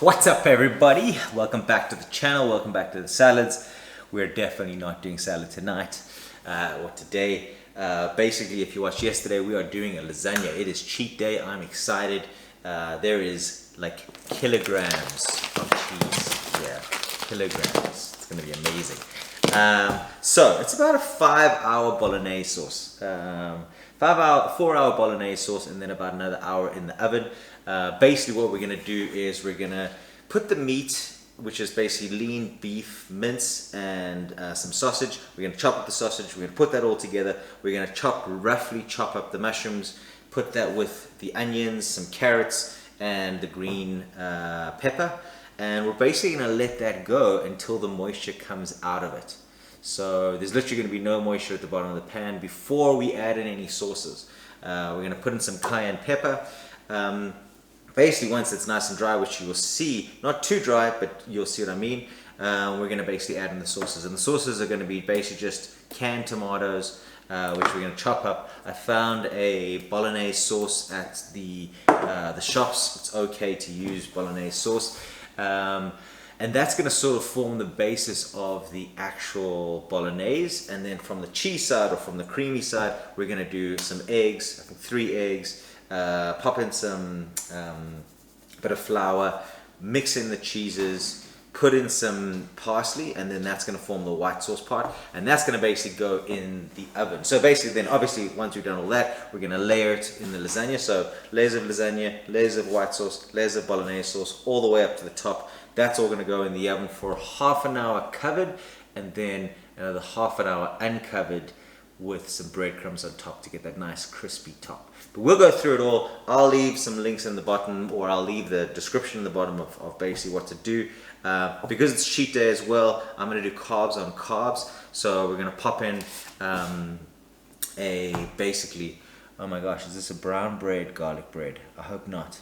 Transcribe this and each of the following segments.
What's up everybody? Welcome back to the channel, welcome back to the salads. We're definitely not doing salad tonight or today. Basically, if you watched yesterday, we are doing a lasagna. It is cheat day, I'm excited. There is like kilograms of cheese. Yeah, kilograms. It's gonna be amazing. So it's about a 5-hour bolognese sauce. 4-hour bolognese sauce, and then about another hour in the oven. Basically what we're going to do is we're going to put the meat, which is basically lean beef mince and some sausage. We're going to chop up the sausage, we're going to put that all together. We're going to roughly chop up the mushrooms, put that with the onions, some carrots, and the green pepper. And we're basically going to let that go until the moisture comes out of it. So there's literally going to be no moisture at the bottom of the pan before we add in any sauces. We're going to put in some cayenne pepper. Basically, once it's nice and dry, which you will see, not too dry, but you'll see what I mean, we're going to basically add in the sauces. And the sauces are going to be basically just canned tomatoes, which we're going to chop up. I found a bolognese sauce at the shops. It's okay to use bolognese sauce. And that's going to sort of form the basis of the actual bolognese. And then from the cheese side or from the creamy side, we're going to do some eggs, I think 3 eggs, pop in some bit of flour, mix in the cheeses, put in some parsley, and then that's going to form the white sauce part. And that's going to basically go in the oven. So basically then obviously once we've done all that, we're going to layer it in the lasagna. So layers of lasagna, layers of white sauce, layers of bolognese sauce, all the way up to the top. That's all going to go in the oven for half an hour covered, and then another half an hour uncovered with some breadcrumbs on top to get that nice crispy top. But we'll go through it all. I'll leave some links in the bottom, or I'll leave the description in the bottom of basically what to do. Because it's cheat day as well, I'm going to do carbs on carbs. So we're going to pop in basically, oh my gosh, is this a brown bread, garlic bread? I hope not.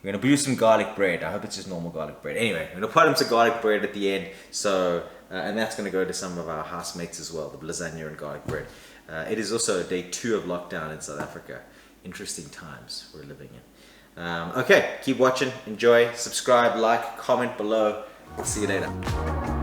We're going to do some garlic bread. I hope it's just normal garlic bread. Anyway, we're going to put in some garlic bread at the end. So, and that's going to go to some of our housemates as well, the lasagna and garlic bread. It is also day 2 of lockdown in South Africa. Interesting times we're living in. Okay, keep watching, enjoy, subscribe, like, comment below. We'll see you later.